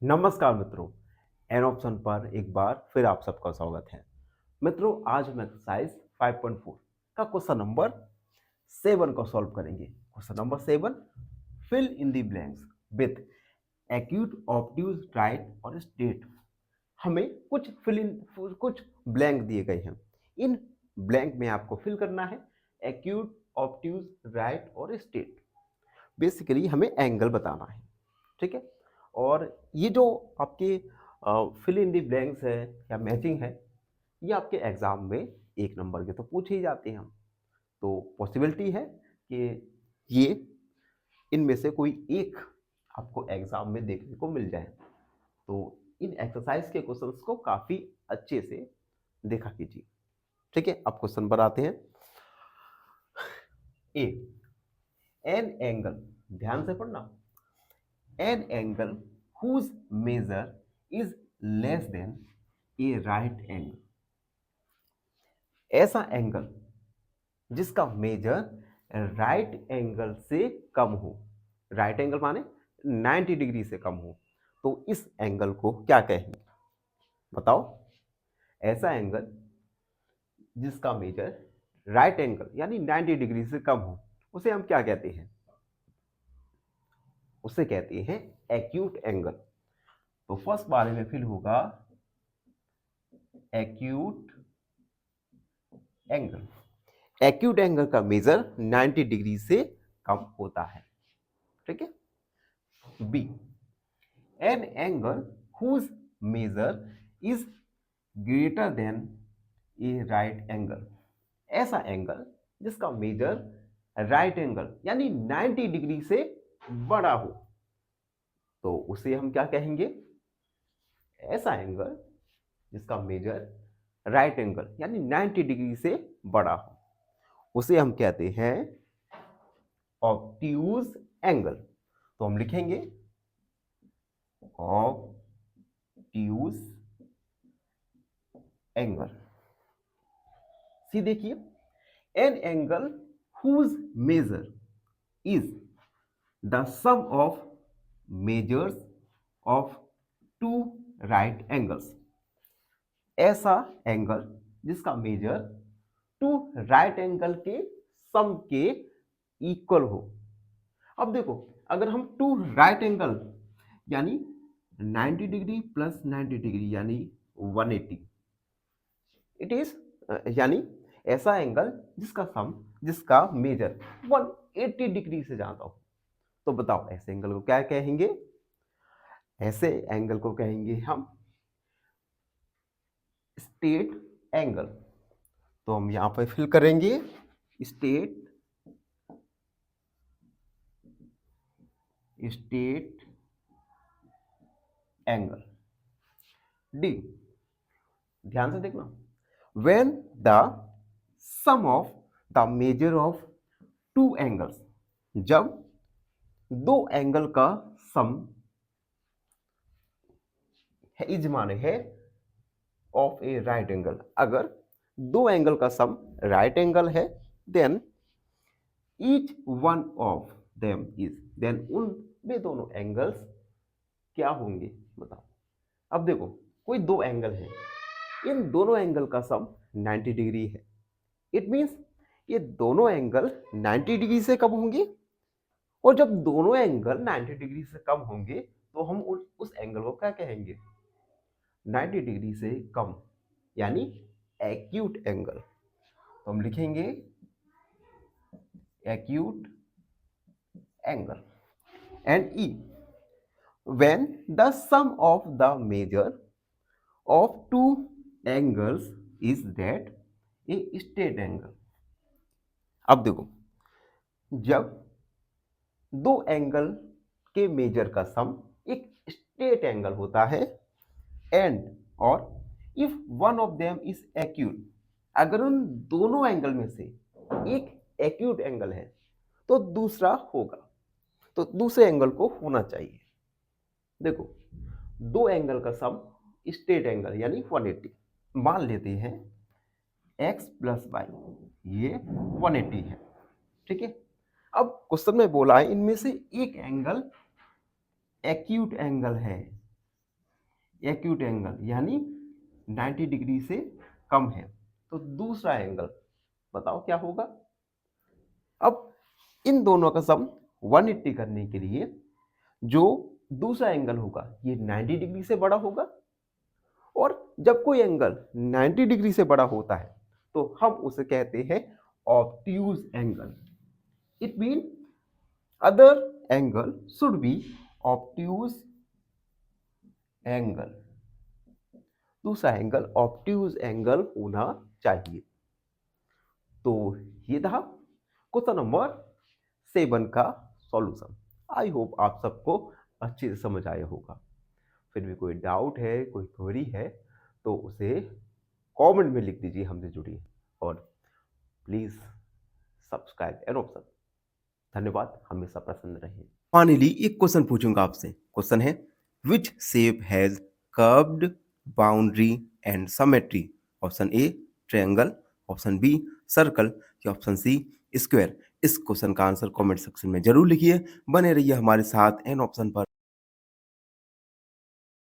नमस्कार मित्रों, an option पर एक बार फिर आप सबका स्वागत है। मित्रों, आज हम एक्सरसाइज 5.4 का क्वेश्चन नंबर 7 को सॉल्व करेंगे। Question number 7, fill in the blanks with acute obtuse right और स्टेट। हमें कुछ ब्लैंक दिए गए हैं। इन ब्लैंक में आपको फिल करना है एक्यूट, ऑब्ट्यूज, राइट और स्टेट। बेसिकली हमें एंगल बताना है, ठीक है। और ये जो आपके फिल इन द ब्लैंक्स है या मैचिंग है, ये आपके एग्जाम में 1 नंबर के तो पूछे ही जाते हैं। तो पॉसिबिलिटी है कि ये इनमें से कोई एक आपको एग्जाम में देखने को मिल जाए। तो इन एक्सरसाइज के क्वेश्चंस को काफी अच्छे से देखा कीजिए, ठीक है। अब क्वेश्चन पर आते हैं। ए, एन एंगल, ध्यान से पढ़ना। An angle whose measure is less than a right angle, ऐसा एंगल जिसका मेजर राइट एंगल से कम हो। राइट एंगल माने 90 डिग्री से कम हो, तो इस एंगल को क्या कहेंगे? बताओ। ऐसा एंगल जिसका मेजर राइट एंगल यानी 90 डिग्री से कम हो, उसे हम क्या कहते हैं? उसे कहते हैं एक्यूट एंगल। तो फर्स्ट बारे में फिल होगा एक्यूट एंगल। एक्यूट एंगल का मेजर 90 डिग्री से कम होता है, ठीक है। B, an angle whose measure is greater than a right angle, ऐसा एंगल जिसका मेजर राइट एंगल यानी 90 डिग्री से बड़ा हो, तो उसे हम क्या कहेंगे? ऐसा एंगल जिसका मेजर राइट एंगल यानी 90 डिग्री से बड़ा हो, उसे हम कहते हैं ऑब्ट्यूज एंगल। तो हम लिखेंगे ऑब्ट्यूज एंगल। सी देखिए, an angle whose measure is the sum of measures of two right angles, ऐसा एंगल जिसका मेजर टू राइट एंगल के सम के इक्वल हो। अब देखो, अगर हम टू राइट एंगल यानी 90 डिग्री प्लस 90 डिग्री यानी 180, इट इज यानी ऐसा एंगल जिसका मेजर 180 डिग्री से ज्यादा हो, तो बताओ ऐसे एंगल को क्या कहेंगे? ऐसे एंगल को कहेंगे हम स्टेट एंगल। तो हम यहां पर फिल करेंगे स्टेट स्टेट एंगल। डी, ध्यान से देखना। When the sum of the measure of two angles, जब दो एंगल का सम है, इज माने है ऑफ ए राइट एंगल, अगर दो एंगल का सम राइट एंगल है, then each one of them is, then उन वे दोनों एंगल्स क्या होंगे? बताओ। अब देखो, कोई दो एंगल है, इन दोनों एंगल का सम 90 डिग्री है। इट मींस ये दोनों एंगल 90 डिग्री से कम होंगे, और जब दोनों एंगल 90 डिग्री से कम होंगे तो हम उस एंगल को क्या कहेंगे? 90 डिग्री से कम यानी एक्यूट एंगल। तो हम लिखेंगे acute angle. And E, when the sum of the measure of two angles is that a straight angle। अब देखो, जब दो एंगल के मेजर का सम एक स्ट्रेट एंगल होता है, एंड और if one of them is acute, अगर उन दोनों एंगल में से एक एक्यूट एंगल है तो दूसरा होगा, तो दूसरे एंगल को होना चाहिए। देखो, दो एंगल का सम स्ट्रेट एंगल यानी 180 मान लेते हैं, x प्लस वाई ये 180 है, ठीक है। अब क्वेश्चन में बोला है इनमें से एक एंगल एक्यूट एंगल है, एक्यूट एंगल यानी 90 डिग्री से कम है, तो दूसरा एंगल बताओ क्या होगा। अब इन दोनों का सम 180 करने के लिए जो दूसरा एंगल होगा ये 90 डिग्री से बड़ा होगा, और जब कोई एंगल 90 डिग्री से बड़ा होता है तो हम उसे कहते हैं obtuse angle. It mean other angle should be obtuse angle, दूसरा एंगल ऑब्ट्यूज एंगल होना चाहिए। तो ये था क्वेश्चन नंबर 7 का सॉल्यूशन। आई होप आप सबको अच्छे से समझ आया होगा। फिर भी कोई डाउट है, कोई क्वेरी है तो उसे कमेंट में लिख दीजिए, हमसे जुड़िए और प्लीज सब्सक्राइब एन ऑप्शन। धन्यवाद, हमेशा प्रसन्न रहिए। फाइनली एक क्वेश्चन पूछूंगा आपसे। क्वेश्चन है which shape has curved boundary and symmetry. Option A triangle, option B circle या ऑप्शन सी स्क्वायर। इस क्वेश्चन का आंसर कमेंट सेक्शन में जरूर लिखिए। बने रहिए हमारे साथ एन ऑप्शन पर।